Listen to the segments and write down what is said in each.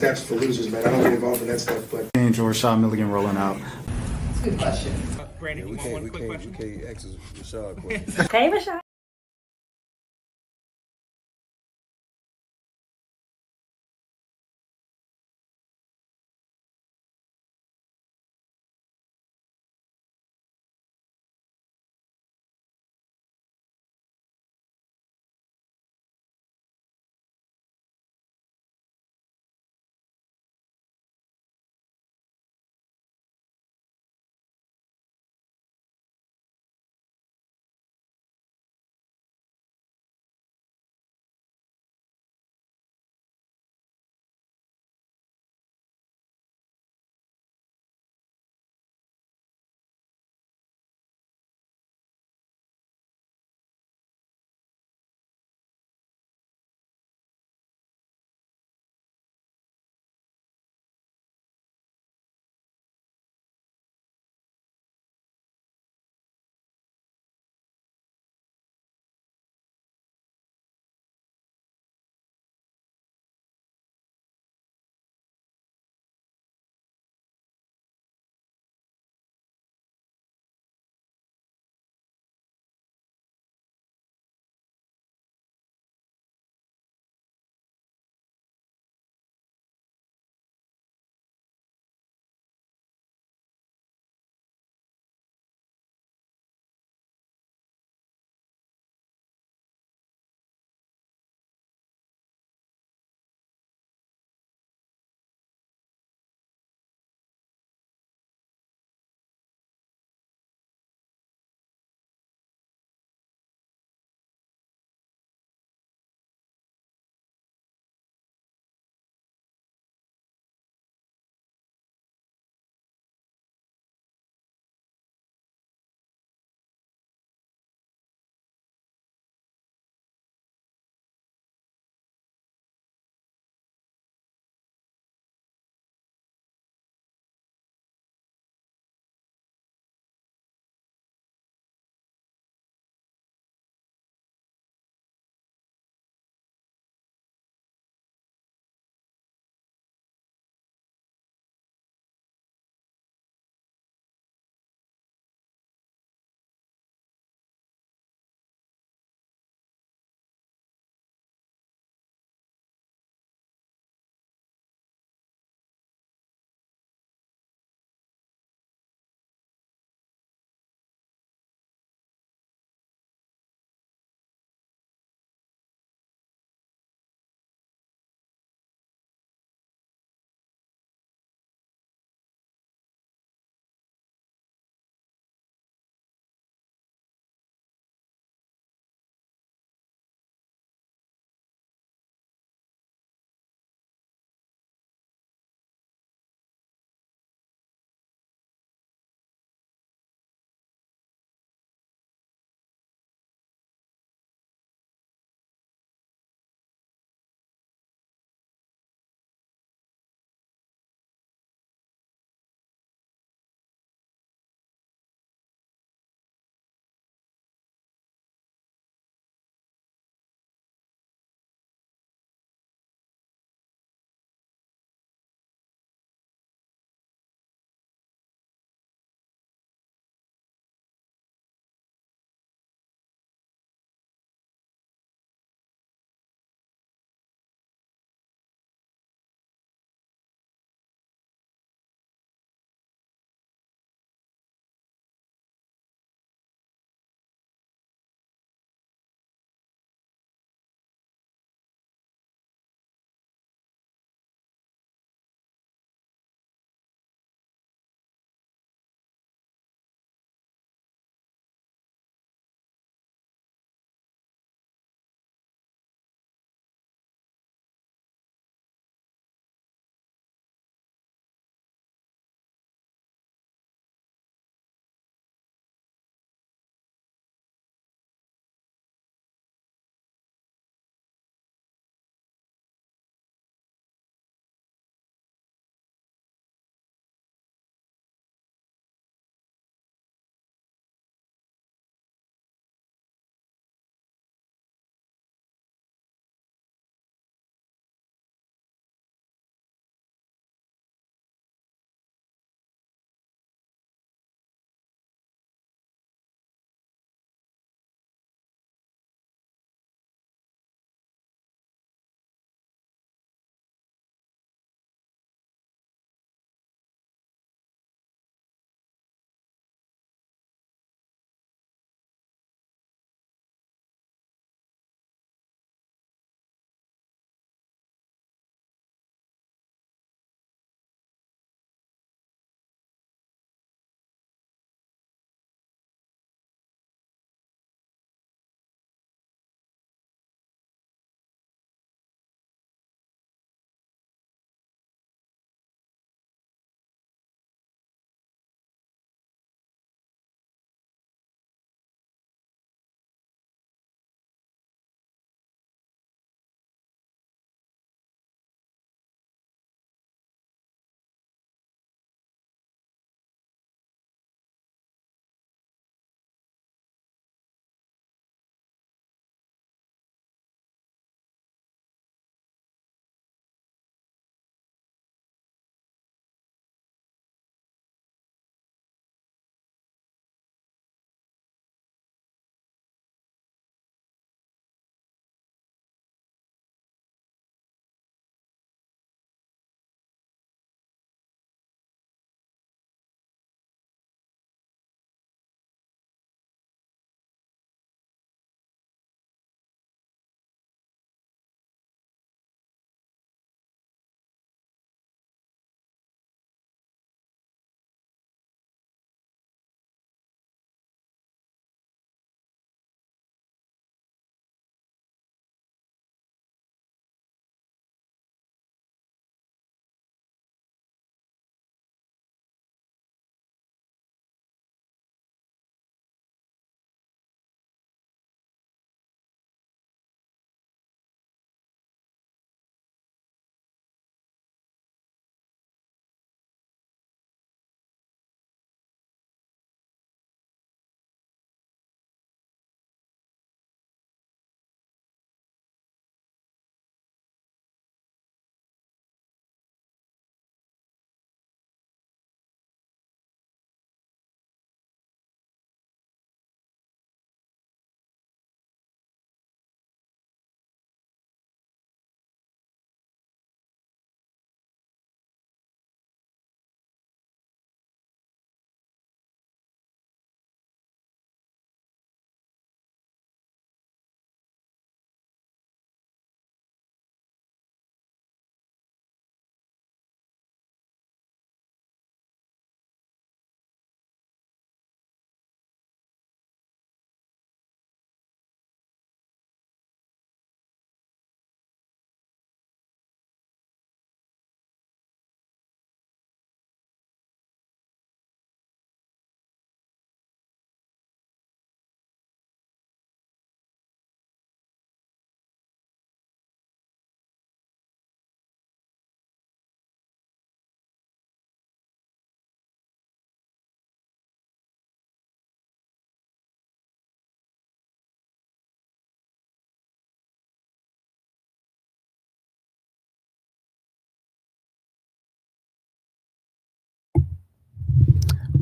Steps for losers, man. I don't get involved in that stuff, but Enjoy Rashad Milligan rolling out. That's a good question. Brandon, Yeah, you want one quick question? we can't ask Rashad questions. Hey, Rashad.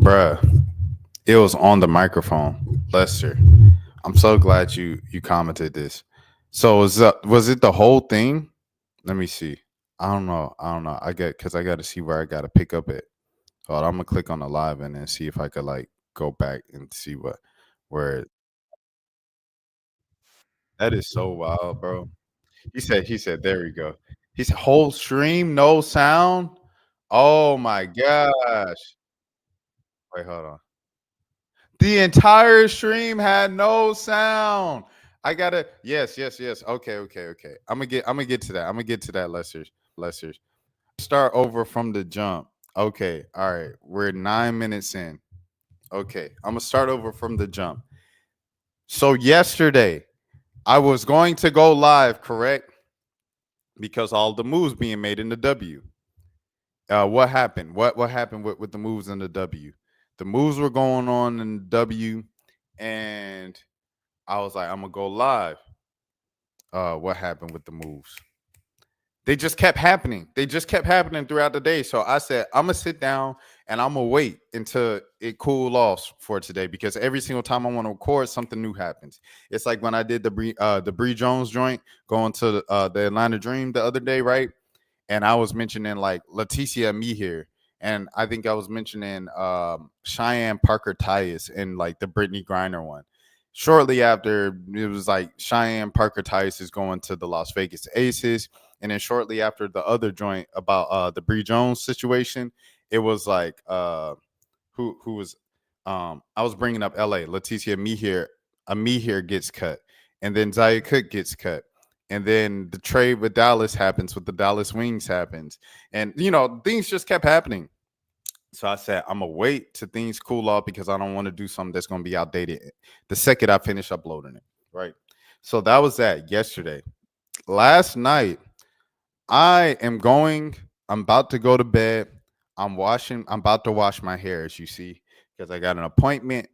Bruh, it was on the microphone, Lester. I'm so glad you commented this. So was it the whole thing? Let me see. I don't know. I don't know. I get because I got to see where I got to pick up it. Hold on, I'm gonna click on the live and then see if I could like go back and see what where that is so wild, bro. He said there we go. He said whole stream, no sound. Oh my gosh. Wait, hold on. The entire stream had no sound. I gotta yes. Okay. I'm gonna get to that. I'm gonna get to that, Lessers. Start over from the jump. Okay, all right. We're 9 minutes in. Okay, I'm gonna start over from the jump. So yesterday, I was going to go live, correct? Because all the moves being made in the W. What happened? What happened with the moves in the W? The moves were going on in the W, and I was like, I'm gonna go live. What happened with the moves? They just kept happening. They just kept happening throughout the day. So I said, I'm gonna sit down and I'm gonna wait until it cool off for today because every single time I want to record, something new happens. It's like when I did the Bree Jones joint going to the Atlanta Dream the other day, right? And I was mentioning like Leticia Me here, and I think I was mentioning Cheyenne Parker Tyus and like the Brittany Griner one. Shortly after, it was like Cheyenne Parker Tyus is going to the Las Vegas Aces, and then shortly after the other joint about the Bree Jones situation, it was like who was I was bringing up L.A. Leticia Me here gets cut, and then Zaya Cook gets cut, and then the trade with Dallas happens, with the Dallas Wings happens, and things just kept happening. So I said I'm gonna wait till things cool off because I don't want to do something that's gonna be outdated the second I finish uploading it. Right. So that was that yesterday. Last night, I am going. I'm about to go to bed. I'm about to wash my hair, as you see, because I got an appointment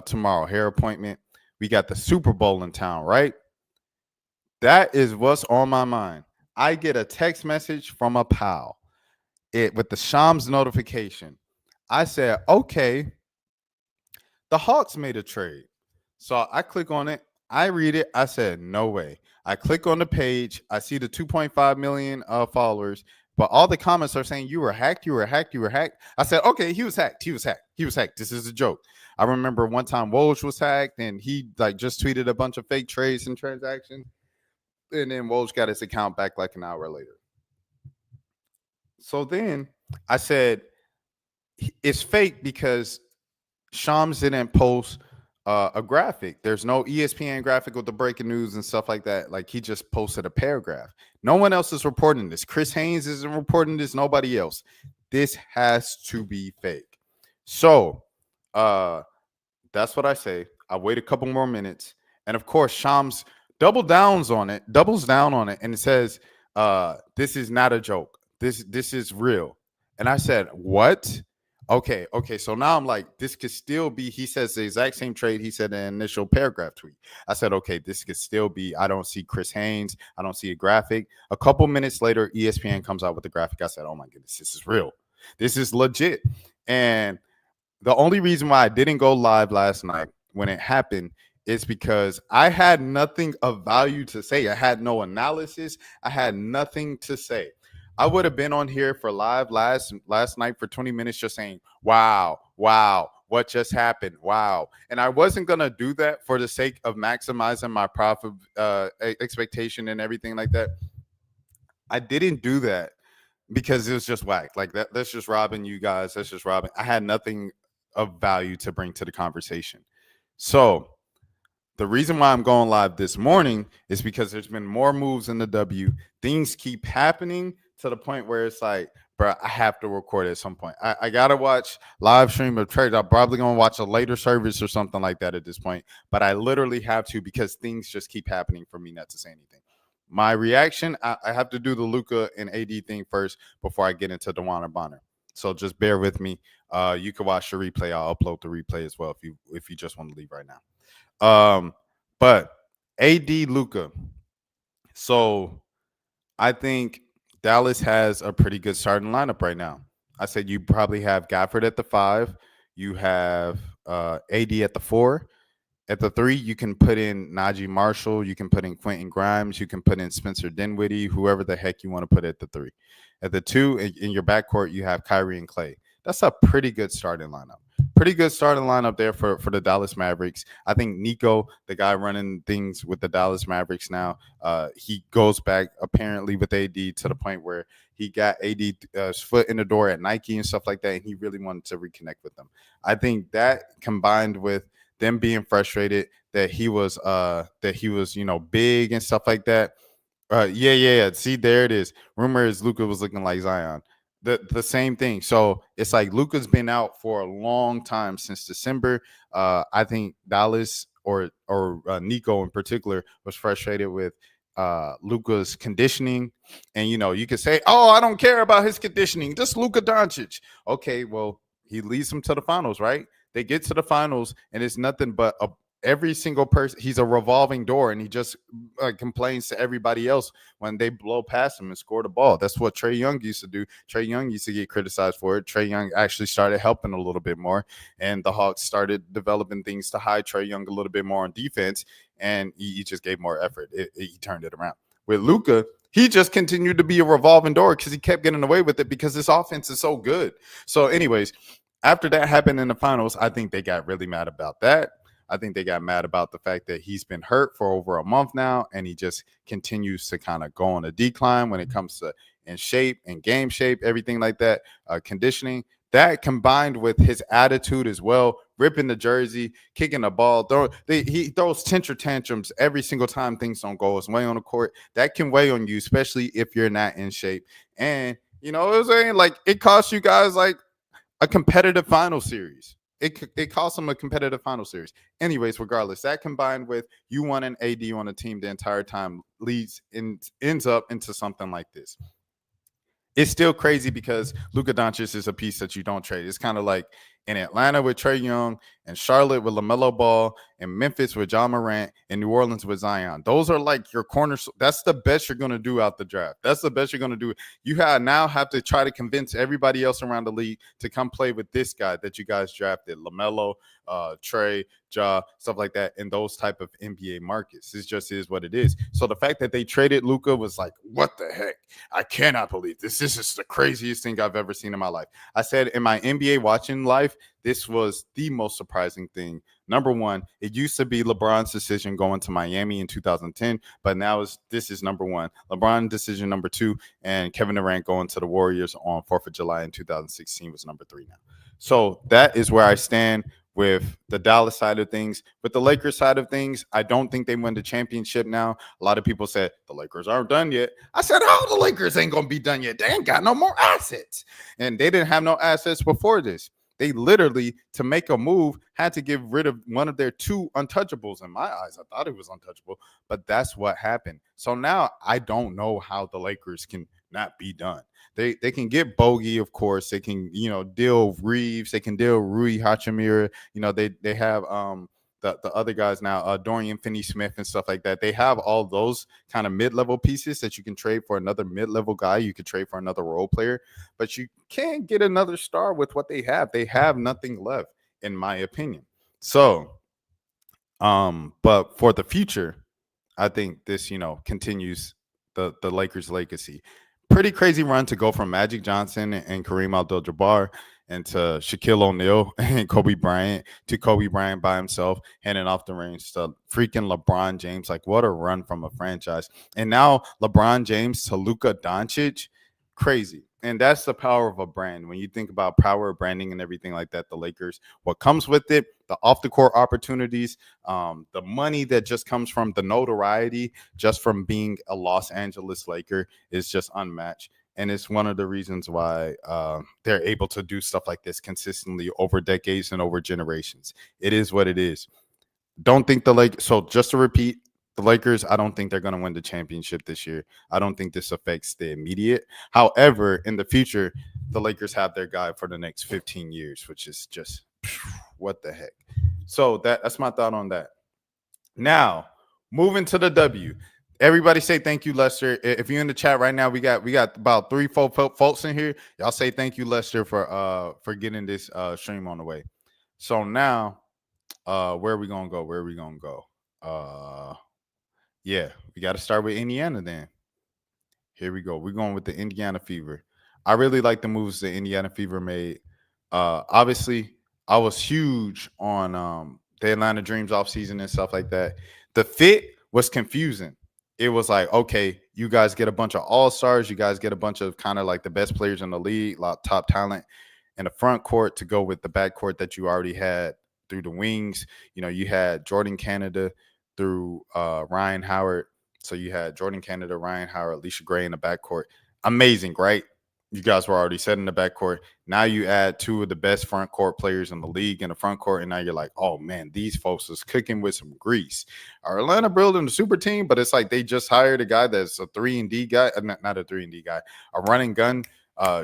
tomorrow, hair appointment. We got the Super Bowl in town, right? That is what's on my mind. I get a text message from a pal with the Shams notification. I said, okay, the Hawks made a trade. So I click on it. I read it. I said, no way. I click on the page. I see the 2.5 million followers, but all the comments are saying you were hacked, you were hacked, you were hacked. I said, okay, he was hacked. He was hacked. He was hacked. This is a joke. I remember one time Woj was hacked and he like just tweeted a bunch of fake trades and transactions. And then Woj got his account back like an hour later. So then I said, it's fake because Shams didn't post a graphic. There's no ESPN graphic with the breaking news and stuff like that. Like he just posted a paragraph. No one else is reporting this. Chris Haynes isn't reporting this. Nobody else. This has to be fake. So that's what I say. I wait a couple more minutes, and of course, Shams doubles down on it, and it says, "This is not a joke. This is real." And I said, "What?" Okay. So now I'm like, this could still be. He says the exact same trade he said in the initial paragraph tweet. I said, okay, this could still be. I don't see Chris Haynes. I don't see a graphic. A couple minutes later, ESPN comes out with the graphic. I said, oh my goodness, this is real. This is legit. And the only reason why I didn't go live last night when it happened is because I had nothing of value to say. I had no analysis. I had nothing to say. I would have been on here for live last night for 20 minutes just saying, wow, what just happened? Wow. And I wasn't going to do that for the sake of maximizing my profit expectation and everything like that. I didn't do that because it was just whack. Like that's just robbing you guys. That's just robbing. I had nothing of value to bring to the conversation. So the reason why I'm going live this morning is because there's been more moves in the W. Things keep happening to the point where it's like, bro, I have to record at some point. I gotta watch live stream of trades. I'm probably gonna watch a later service or something like that at this point. But I literally have to because things just keep happening for me not to say anything. My reaction, I have to do the Luka and AD thing first before I get into DeWanna Bonner. So just bear with me. You can watch the replay. I'll upload the replay as well if you just want to leave right now. But AD Luka. So I think Dallas has a pretty good starting lineup right now. I said you probably have Gafford at the 5. You have AD at the 4. At the 3, you can put in Najee Marshall, you can put in Quentin Grimes, you can put in Spencer Dinwiddie, whoever the heck you want to put at the 3. At the 2, in your backcourt, you have Kyrie and Clay. That's a pretty good starting lineup. Pretty good starting lineup there for the Dallas Mavericks. I think Nico, the guy running things with the Dallas Mavericks now, he goes back apparently with AD to the point where he got AD's foot in the door at Nike and stuff like that, and he really wanted to reconnect with them. I think that combined with them being frustrated that he was big and stuff like that. Yeah. See, there it is. Rumor is Luka was looking like Zion. The same thing. So it's like Luka's been out for a long time since December. I think Dallas or Nico in particular was frustrated with Luka's conditioning, and you could say, "Oh, I don't care about his conditioning. Just Luka Doncic." Okay, well, he leads them to the finals, right? They get to the finals, and it's nothing but every single person. He's a revolving door, and he just complains to everybody else when they blow past him and score the ball. That's what Trae Young used to do. Trae Young used to get criticized for it. Trae Young actually started helping a little bit more, and the Hawks started developing things to hide Trae Young a little bit more on defense, and he just gave more effort. He turned it around. With Luka, he just continued to be a revolving door because he kept getting away with it because his offense is so good. So, anyways, after that happened in the finals, I think they got really mad about that. I think they got mad about the fact that he's been hurt for over a month now, and he just continues to kind of go on a decline when it comes to in shape and game shape, everything like that, conditioning. That combined with his attitude as well, ripping the jersey, kicking the ball, he throws temper tantrums every single time things don't go his way on the court. That can weigh on you, especially if you're not in shape. And it was like it costs you guys like a competitive final series. It cost them a competitive final series. Anyways, regardless, that combined with you wanting AD on a team the entire time ends up into something like this. It's still crazy because Luka Doncic is a piece that you don't trade. It's kind of like in Atlanta with Trae Young, and Charlotte with LaMelo Ball, and Memphis with John Morant, and New Orleans with Zion. Those are like your corners. That's the best you're going to do out the draft. That's the best you're going to do. You now have to try to convince everybody else around the league to come play with this guy that you guys drafted, LaMelo, Trae, Ja, stuff like that, in those type of NBA markets. It just is what it is. So the fact that they traded Luka was like, what the heck? I cannot believe this. This is the craziest thing I've ever seen in my life. I said in my NBA watching life, this was the most surprising thing. Number one, it used to be LeBron's decision going to Miami in 2010, but now this is number one. LeBron decision number 2, and Kevin Durant going to the Warriors on 4th of July in 2016 was number 3 now. So that is where I stand with the Dallas side of things. With the Lakers side of things, I don't think they win the championship now. A lot of people said the Lakers aren't done yet. I said, oh, the Lakers ain't going to be done yet. They ain't got no more assets. And they didn't have no assets before this. They literally, to make a move, had to get rid of one of their 2 untouchables. In my eyes, I thought it was untouchable, but that's what happened. So now I don't know how the Lakers can not be done. They can get Bogey, of course. They can, deal Reeves. They can deal Rui Hachimura. They have the other guys now, Dorian Finney-Smith and stuff like that. They have all those kind of mid-level pieces that you can trade for another mid-level guy. You could trade for another role player, but you can't get another star with what they have. They have nothing left, in my opinion. So, but for the future, I think this, continues the Lakers' legacy. Pretty crazy run to go from Magic Johnson and Kareem Abdul-Jabbar and to Shaquille O'Neal and Kobe Bryant to Kobe Bryant by himself, handing off the reins to freaking LeBron James. Like, what a run from a franchise. And now LeBron James to Luka Doncic. Crazy. And that's the power of a brand. When you think about power of branding and everything like that, the Lakers, what comes with it, the off-the-court opportunities, the money that just comes from the notoriety, just from being a Los Angeles Laker, is just unmatched. And it's one of the reasons why they're able to do stuff like this consistently over decades and over generations. It is what it is. Don't think the Lakers. So just to repeat, the Lakers, I don't think they're going to win the championship this year. I don't think this affects the immediate. However, in the future, the Lakers have their guy for the next 15 years, which is just what the heck. So that's my thought on that. Now, moving to the W. Everybody say thank you, Lester. If you're in the chat right now, we got about 3-4 folks in here. Y'all say thank you, Lester, for getting this stream on the way. So now, where are we gonna go? Where are we gonna go? Yeah, we got to start with Indiana then. Here we go. We're going with the Indiana Fever. I really like the moves the Indiana Fever made. Obviously, I was huge on the Atlanta Dreams offseason and stuff like that. The fit was confusing. It was like, okay, you guys get a bunch of all stars. You guys get a bunch of kind of like the best players in the league, lot top talent in the front court to go with the back court that you already had through the wings. You know, you had Jordan Canada through Ryan Howard. So you had Jordan Canada, Ryan Howard, Alicia Gray in the backcourt. Amazing, right? You guys were already set in the backcourt. Now you add two of the best front court players in the league in the front court, and now you're like, oh man, these folks is cooking with some grease. Are Atlanta building a super team? But it's like they just hired a guy that's a 3-and-D guy, not a 3-and-D guy, a running gun,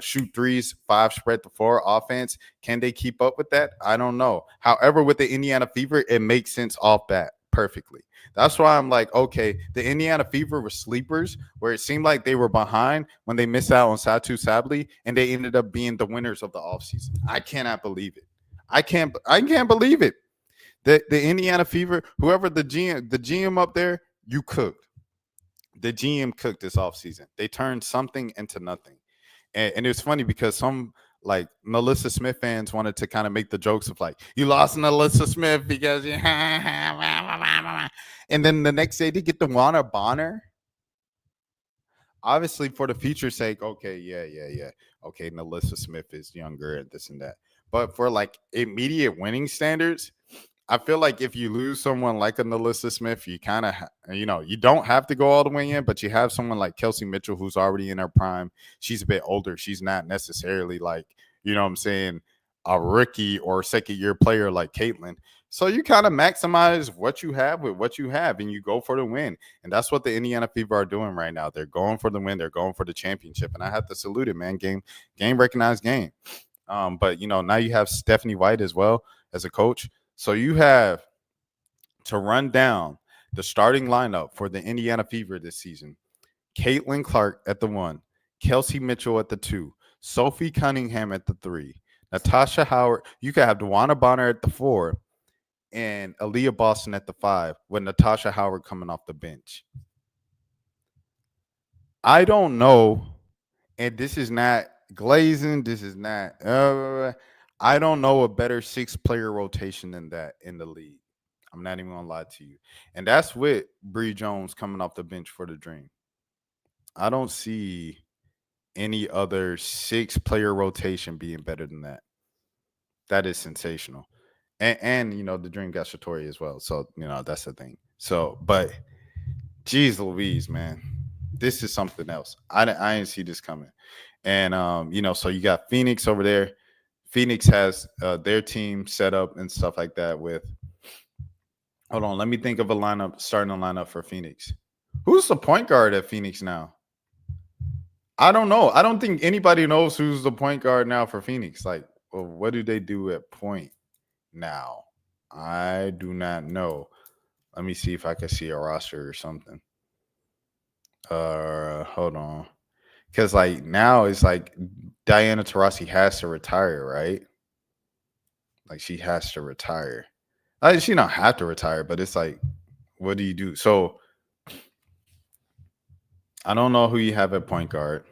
shoot threes, 5 spread the floor offense. Can they keep up with that? I don't know. However, with the Indiana Fever, it makes sense off bat perfectly. That's why I'm like, okay, the Indiana Fever were sleepers where it seemed like they were behind when they missed out on Satu Sabli, and they ended up being the winners of the offseason. I cannot believe it. I can't believe it. The Indiana Fever, whoever the GM up there, you cooked. The GM cooked this offseason. They turned something into nothing. And it's funny because some like Melissa Smith fans wanted to kind of make the jokes of like, you lost Melissa Smith because you and then the next day they get the Juana Bonner. Obviously, for the future's sake, okay, yeah. Okay, Melissa Smith is younger and this and that. But for like immediate winning standards, I feel like if you lose someone like a Melissa Smith, you kind of, you don't have to go all the way in, but you have someone like Kelsey Mitchell who's already in her prime. She's a bit older. She's not necessarily like, you know what I'm saying, a rookie or second year player like Caitlin. So you kind of maximize what you have with what you have and you go for the win. And that's what the Indiana Fever are doing right now. They're going for the win. They're going for the championship. And I have to salute it, man. Game recognized game. But, now you have Stephanie White as well as a coach. So you have to run down the starting lineup for the Indiana Fever this season. Caitlin Clark at the 1, Kelsey Mitchell at the 2, Sophie Cunningham at the 3, Natasha Howard. You could have Dewana Bonner at the 4, and Aaliyah Boston at the 5 with Natasha Howard coming off the bench. I don't know, and this is not glazing. This is not. I don't know a better 6-player rotation than that in the league. I'm not even gonna lie to you, and that's with Bree Jones coming off the bench for the Dream. I don't see any other 6-player rotation being better than that. That is sensational, and the Dream got Shatori as well, so that's the thing. So, but geez Louise, man, this is something else. I didn't see this coming. And so you got Phoenix over there. Phoenix has their team set up and stuff like that with. Hold on, let me think of starting a lineup for Phoenix. Who's the point guard at Phoenix now? I don't know. I don't think anybody knows who's the point guard now for Phoenix. Like, well, what do they do at point now? I do not know. Let me see if I can see a roster or something. Hold on. Because like now it's like Diana Taurasi has to retire, right? Like she has to retire. She don't have to retire, but it's like, what do you do? So I don't know who you have at point guard.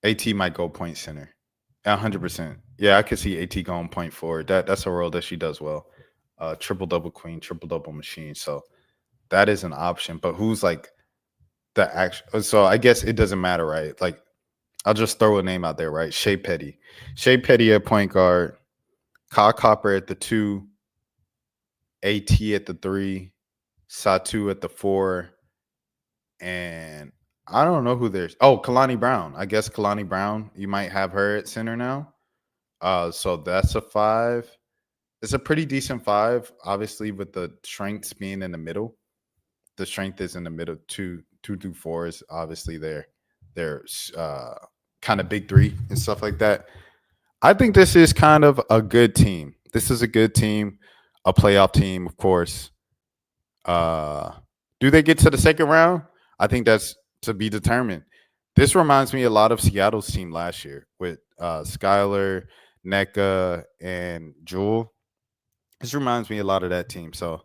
AT might go point center. 100%. Yeah, I could see AT going point forward. That's a role that she does well. Triple double queen, triple double machine. So that is an option. But who's like the actual? So I guess it doesn't matter, right? Like I'll just throw a name out there, right? Shea Petty. Shea Petty at point guard. Kyle Copper at the 2. AT at the 3. Satu at the 4. And I don't know who there's. Oh, Kalani Brown. I guess Kalani Brown. You might have her at center now. So that's a 5. It's a pretty decent 5, obviously, with the strengths being in the middle. The strength is in the middle. 2 through 4 is obviously they're kind of big 3 and stuff like that. I think this is kind of a good team. This is a good team, a playoff team, of course. Do they get to the second round? I think that's to be determined. This reminds me a lot of Seattle's team last year with Skylar, NECA, and Jewel. This reminds me a lot of that team. So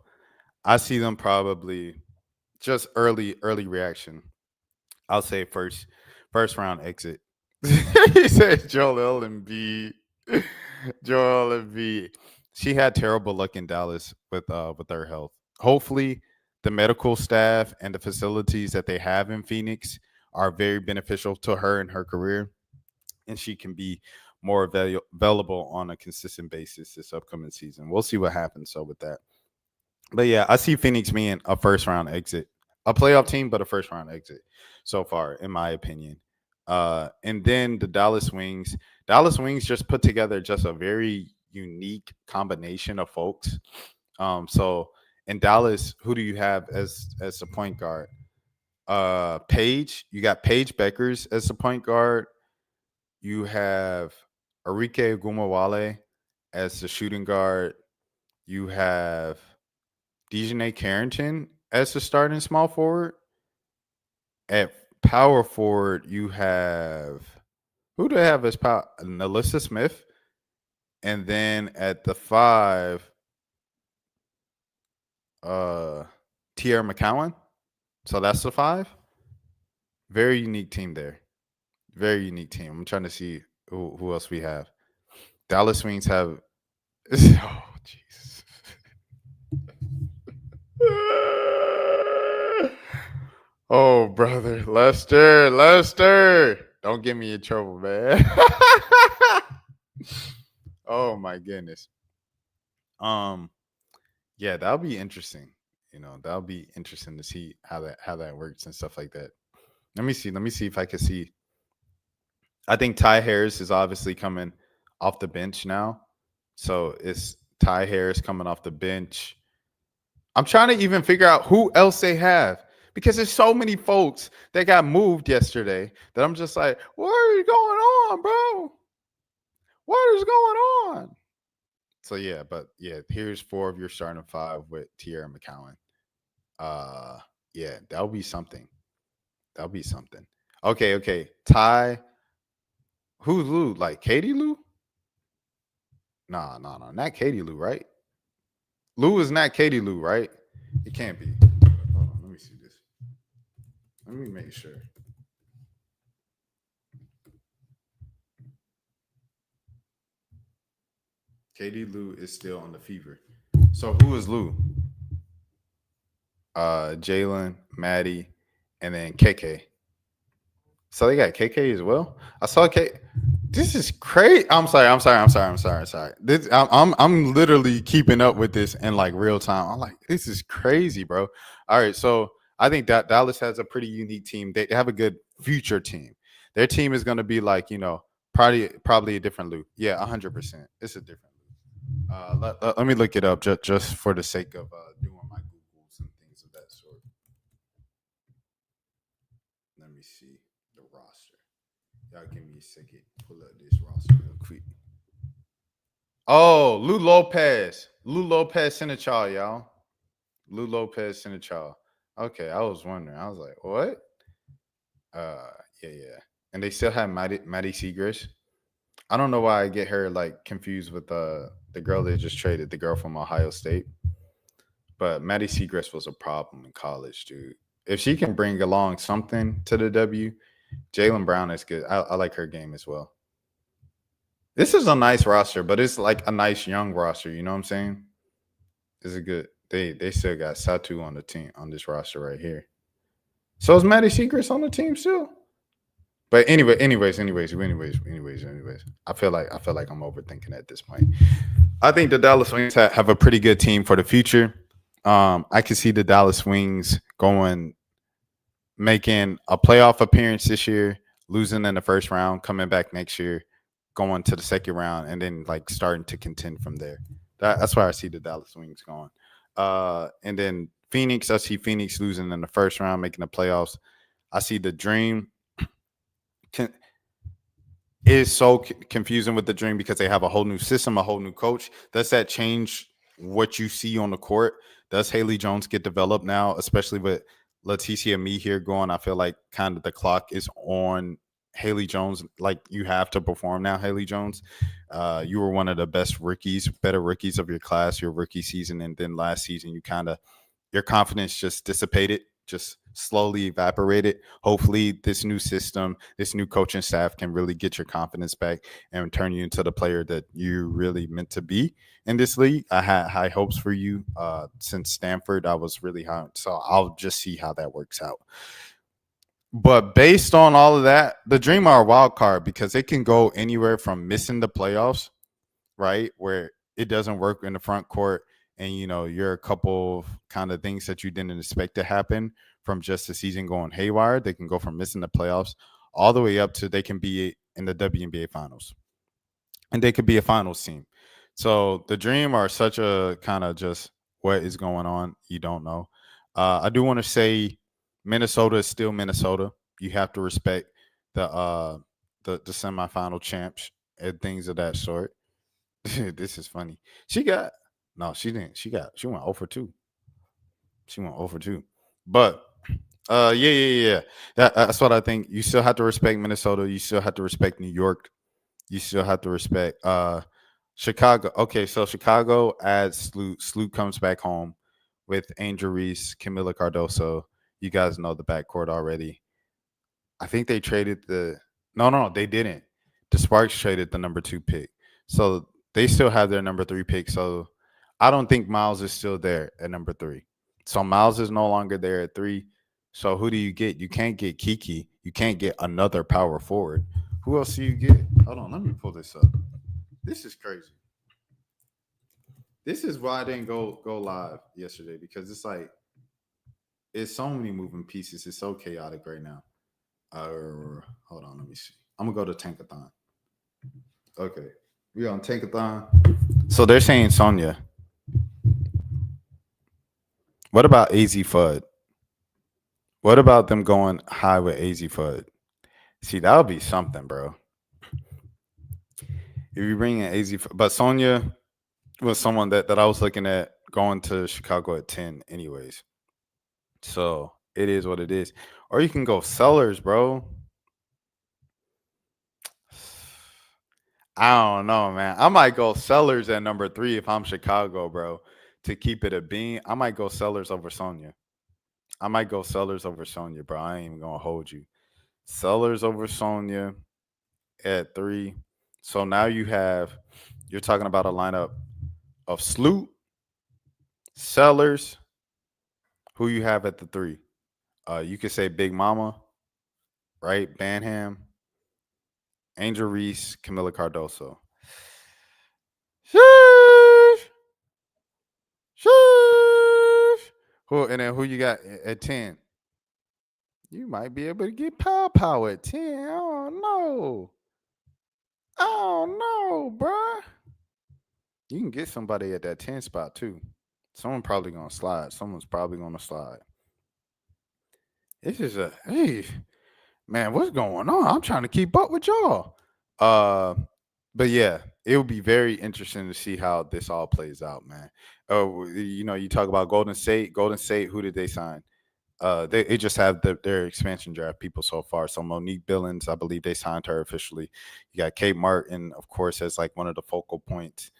I see them probably just early reaction. I'll say first round exit. He said Joel Embiid. Joel Embiid. She had terrible luck in Dallas with her health. Hopefully, the medical staff and the facilities that they have in Phoenix are very beneficial to her in her career, and she can be more available on a consistent basis this upcoming season. We'll see what happens. So with that, but yeah, I see Phoenix being a first round exit, a playoff team, but a first round exit so far, in my opinion. And then the Dallas Wings. Dallas Wings just put together just a very unique combination of folks. So in Dallas, who do you have as the point guard? Paige. You got Paige Beckers as the point guard. You have Arike Gumawale as the shooting guard. You have Dejanay Carrington as the starting small forward. At power forward, you have who do they have as power? Nalissa Smith. And then at the 5, Tierra McCowan. So that's the 5. Very unique team there. Very unique team. I'm trying to see who else we have. Dallas Wings have oh Jesus. Oh, brother. Lester. Don't get me in trouble, man. Oh my goodness. Yeah, that'll be interesting. That'll be interesting to see how that works and stuff like that. Let me see if I can see. I think Ty Harris is obviously coming off the bench now. So it's Ty Harris coming off the bench. I'm trying to even figure out who else they have because there's so many folks that got moved yesterday that I'm just like, what is going on, bro? What is going on? So yeah, here's 4 of your starting 5 with Tierra McCowan. Yeah, that'll be something. Okay. Ty. Who's Lou? Like Katie Lou? No, not Katie Lou, right? Lou is not Katie Lou, right? It can't be. Hold on, let me see this. Let me make sure. Katie Lou is still on the fever. So who is Lou? Jalen, Maddie, and then KK. So they got KK as well. I saw K. This is crazy. I'm sorry. This, I'm literally keeping up with this in like real time. I'm like, this is crazy, bro. All right, so I think that Dallas has a pretty unique team. They have a good future team. Their team is going to be like, probably a different loop. Yeah, 100%. It's a different loop. Let me look it up just for the sake of doing my Googles and things of that sort. Let me see the roster. Y'all give me a second. Pull up this roster real quick. Oh, Lou Lopez Senecal, y'all. Lou Lopez Senecal. Okay, I was wondering. I was like, what? Yeah. And they still have Maddie Segrist. I don't know why I get her like confused with the girl they just traded, the girl from Ohio State. But Maddie Segrist was a problem in college, dude. If she can bring along something to the W, Jaylen Brown is good. I like her game as well. This is a nice roster, but it's like a nice young roster. You know what I'm saying? This is good. They still got Satu on the team on this roster right here. So is Maddie Segrist on the team still? But anyways. I feel like I'm overthinking at this point. I think the Dallas Wings have a pretty good team for the future. I can see the Dallas Wings making a playoff appearance this year, losing in the first round, coming back next year, going to the second round, and then like starting to contend from there. That's where I see the Dallas Wings going. And then Phoenix, I see Phoenix losing in the first round, making the playoffs. I see the Dream is so confusing with the Dream because they have a whole new system, a whole new coach. Does that change what you see on the court? Does Haley Jones get developed now, especially with Leticia Me here going? I feel like kind of the clock is on Haley Jones, like you have to perform now, Haley Jones. You were one of the best rookies, better rookies of your class, your rookie season, and then last season you kind of your confidence just dissipated, just slowly evaporated. Hopefully, this new system, this new coaching staff can really get your confidence back and turn you into the player that you really meant to be in this league. I had high hopes for you since Stanford. I was really high, so I'll just see how that works out. But based on all of that, the Dream are a wild card because it can go anywhere from missing the playoffs, right, where it doesn't work in the front court, and you're a couple of kind of things that you didn't expect to happen from just the season going haywire. They can go from missing the playoffs all the way up to they can be in the WNBA finals, and they could be a finals team. So the Dream are such a kind of just what is going on. You don't know. I do want to say Minnesota is still Minnesota. You have to respect the semifinal champs and things of that sort. This is funny. She got no, she didn't. She went over 2. She went over 2. But yeah. That's what I think. You still have to respect Minnesota. You still have to respect New York. You still have to respect Chicago. Okay, so Chicago adds Sloot. Sloot comes back home with Angel Reese, Camila Cardoso. You guys know the backcourt already. I think they traded the no, they didn't. The Sparks traded the number 2 pick. So they still have their number 3 pick. So I don't think Miles is still there at number 3. So Miles is no longer there at 3. So who do you get? You can't get Kiki. You can't get another power forward. Who else do you get? Hold on, let me pull this up. This is crazy. This is why I didn't go live yesterday, because it's like it's so many moving pieces. It's so chaotic right now. Hold on, let me see. I'm gonna go to Tankathon. Okay, we on Tankathon. So they're saying Sonya. What about AZ Fudd? What about them going high with AZ Fudd? See, that would be something, bro. If you bring in AZ, but Sonya was someone that I was looking at going to Chicago at 10, anyways. So it is what it is. Or you can go Sellers, bro. I don't know, man. I might go Sellers at number 3 if I'm Chicago, bro. To keep it a bean, I might go Sellers over Sonya. I might go Sellers over Sonya, bro. I ain't even gonna hold you. Sellers over Sonya at 3. So now you're talking about a lineup of Sloot, Sellers. Who you have at the 3? You could say Big Mama, right? Banham, Angel Reese, Camila Cardoso. Sheesh. Sheesh. And then who you got at 10? You might be able to get Pow at 10. I don't know. I don't know, bruh. You can get somebody at that 10 spot too. Someone's probably going to slide. This is hey, man, what's going on? I'm trying to keep up with y'all. But yeah, it would be very interesting to see how this all plays out, man. You talk about Golden State. Golden State, who did they sign? They just have their expansion draft people so far. So Monique Billings, I believe they signed her officially. You got Kate Martin, of course, as like one of the focal points.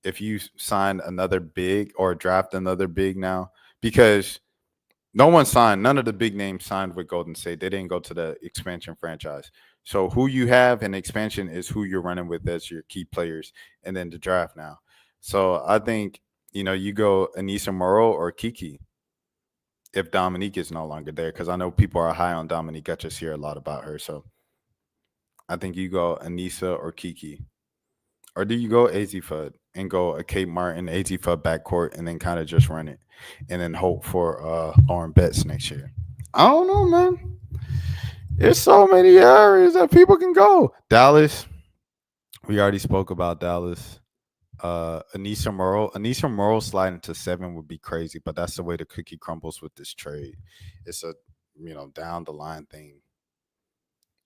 If you sign another big or draft another big now, because none of the big names signed with Golden State. They didn't go to the expansion franchise. So who you have in expansion is who you're running with as your key players, and then the draft now. So I think, you go Anissa Morrow or Kiki if Dominique is no longer there, because I know people are high on Dominique. I just hear a lot about her. So I think you go Anissa or Kiki. Or do you go AZ Fudd and go a Kate Martin, AZ Fudd backcourt, and then kind of just run it and then hope for Lauren Betts next year? I don't know, man. There's so many areas that people can go. Dallas, we already spoke about Dallas. Anissa Morrow sliding to 7 would be crazy, but that's the way the cookie crumbles with this trade. It's a down the line thing.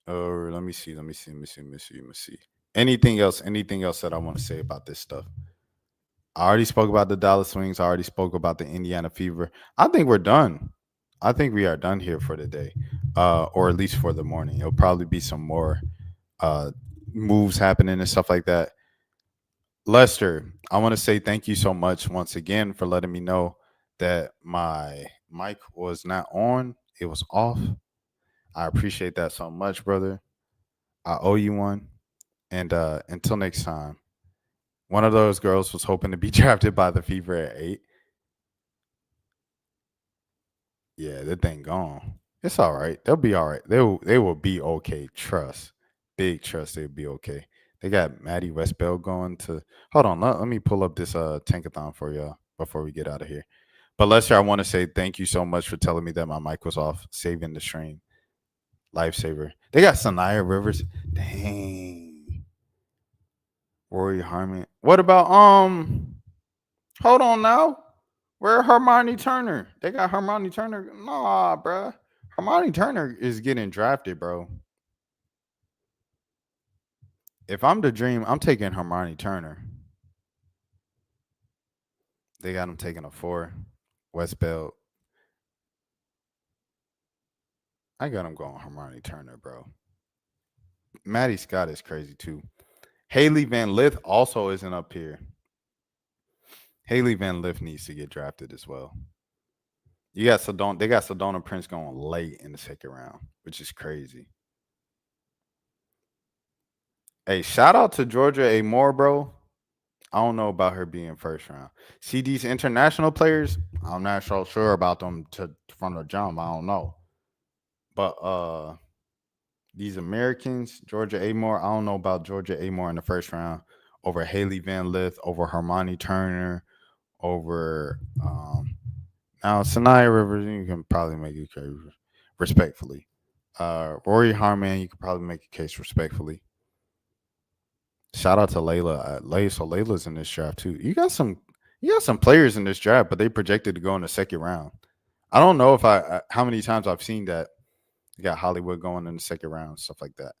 Oh, let me see. Anything else that I want to say about this stuff? I already spoke about the Dallas Swings. I already spoke about the Indiana Fever. I think we're done. I think we are done here for today. or at least for the morning. It'll probably be some more moves happening and stuff like that. Lester, I want to say thank you so much once again for letting me know that my mic was not on. It was off. I appreciate that so much, brother. I owe you one. And until next time, one of those girls was hoping to be drafted by the Fever at 8. Yeah, that thing gone. It's all right. They'll be all right. They will be okay. Trust. Big trust they'll be okay. They got Maddie Westbell going to hold on. Let me pull up this tankathon for y'all before we get out of here. But Lester, I want to say thank you so much for telling me that my mic was off, saving the stream. Lifesaver. They got Sanaya Rivers. Dang. Rory Harmon. What about hold on now? Where Hermione Turner? They got Hermione Turner. Nah, bruh. Hermione Turner is getting drafted, bro. If I'm the dream, I'm taking Hermione Turner. They got him taking a 4. Westbell. I got him going Hermione Turner, bro. Maddie Scott is crazy too. Haley Van Lith also isn't up here. Haley Van Lith needs to get drafted as well. You got Sedona. They got Sedona Prince going late in the second round, which is crazy. Hey, shout out to Georgia A. Moore, bro. I don't know about her being first round. See these international players, I'm not so sure about them from the jump. I don't know. But these Americans, Georgia A. Moore, I don't know about Georgia A. Moore in the first round over Haley Van Lith, over Hermione Turner, over now Sanaya Rivers. You can probably make a case respectfully. Rory Harman, you could probably make a case respectfully. Shout out to Layla. So Layla's in this draft too. You got some players in this draft, but they projected to go in the second round. I don't know if how many times I've seen that. You got Hollywood going in the second round, stuff like that.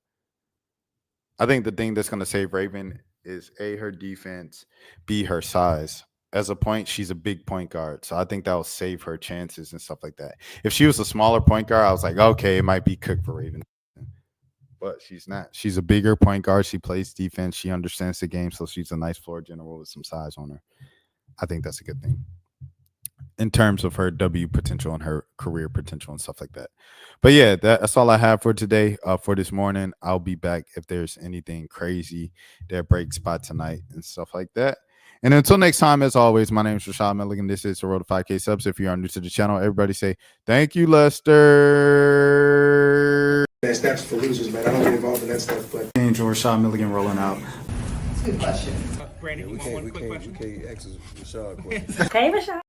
I think the thing that's going to save Raven is A, her defense, B, her size. As a point, she's a big point guard. So I think that will save her chances and stuff like that. If she was a smaller point guard, I was like, okay, it might be cooked for Raven. But she's not. She's a bigger point guard. She plays defense. She understands the game. So she's a nice floor general with some size on her. I think that's a good thing in terms of her W potential and her career potential and stuff like that. But yeah, that's all I have for today. For this morning, I'll be back if there's anything crazy that breaks by tonight and stuff like that. And until next time, as always, my name is Rashad Milligan. This is the Road to 5K subs. If you are new to the channel, everybody say thank you, Lester. That's for losers, man. I don't get involved in that stuff, but Angel Rashad Milligan rolling out. That's a good question. We can't ask Rashad questions. Hey, Rashad.